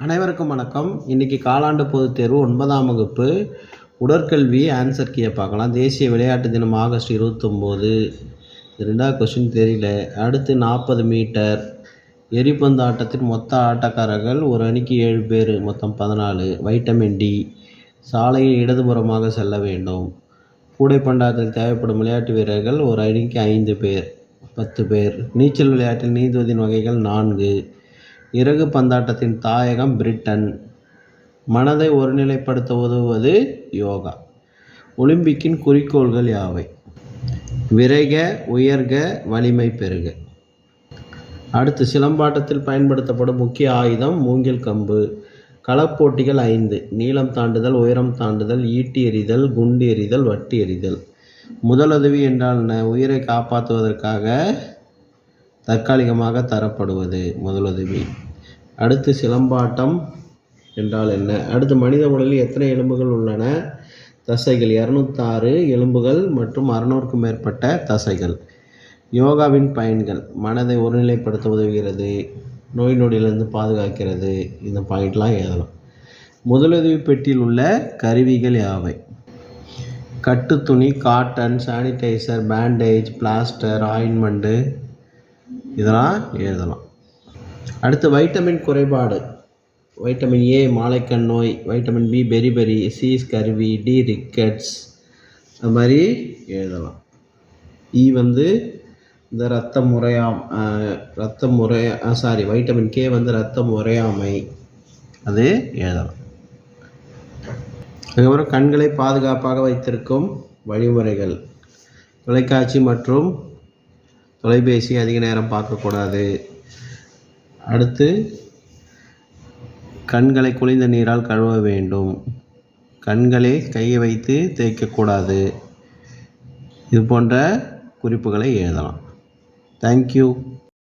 அனைவருக்கும் வணக்கம். இன்றைக்கி காலாண்டு பொதுத் தேர்வு 9ஆம் வகுப்பு உடற்கல்வி ஆன்சர் கீயை பார்க்கலாம். தேசிய விளையாட்டு தினம் ஆகஸ்ட் 29. ரெண்டாவது கொஸ்டின் தெரியல. அடுத்து 40 மீட்டர் எரிபந்து ஆட்டத்தின் மொத்த ஆட்டக்காரர்கள் ஒரு அணிக்கு 7 பேர், மொத்தம் 14. Vitamin D. சாலையில் இடதுபுறமாக செல்ல வேண்டும். கூடைப்பந்தாட்டத்தில் தேவைப்படும் விளையாட்டு வீரர்கள் ஒரு அணிக்கு 5 பேர், 10 பேர். நீச்சல் விளையாட்டில் நீந்துவதின் வகைகள் 4. இறகு பந்தாட்டத்தின் தாயகம் பிரிட்டன். மனதை ஒருநிலைப்படுத்த உதவுவது யோகா. ஒலிம்பிக்கின் குறிக்கோள்கள் யாவை? விரைக, உயர்க, வலிமை பெறுக. அடுத்து சிலம்பாட்டத்தில் பயன்படுத்தப்படும் முக்கிய ஆயுதம் மூங்கில் கம்பு. களப்போட்டிகள் 5: நீளம் தாண்டுதல், உயரம் தாண்டுதல், ஈட்டி எறிதல், குண்டு எறிதல், வட்டு எறிதல். முதலுதவி என்றால் என்ன? உயிரை காப்பாற்றுவதற்காக தற்காலிகமாக தரப்படுவது முதலுதவி. அடுத்து சிலம்பாட்டம் என்றால் என்ன? அடுத்து மனித உடலில் எத்தனை எலும்புகள் உள்ளன? தசைகள் 206 எலும்புகள் மற்றும் 600க்கும் மேற்பட்ட தசைகள். யோகாவின் பயன்கள்: மனதை ஒருநிலைப்படுத்த உதவுகிறது, நோய் நொடியிலிருந்து பாதுகாக்கிறது. இந்த பாயிண்ட்லாம் எழுதலாம். முதலுதவி பெட்டியில் உள்ள கருவிகள் யாவை? கட்டுத்துணி, cotton, sanitizer, bandage, plaster, ointment, இதெல்லாம் எழுதலாம். அடுத்து வைட்டமின் குறைபாடு: வைட்டமின் ஏ மாலைக்கண் நோய், vitamin B beriberi, C scurvy, D rickets. அது மாதிரி எழுதலாம். இந்த வைட்டமின் கே ரத்தம் உறையாமை, அது எழுதலாம். அதுக்கப்புறம் கண்களை பாதுகாப்பாக வைத்திருக்கும் வழிமுறைகள்: தொலைக்காட்சி மற்றும் தொலைபேசி அதிக நேரம் பார்க்கக்கூடாது. அடுத்து கண்களை குளிர்ந்த நீரால் கழுவ வேண்டும். கண்களை கையை வைத்து தேய்க்கக்கூடாது. இது போன்ற குறிப்புகளை எழுதலாம். தேங்க்யூ.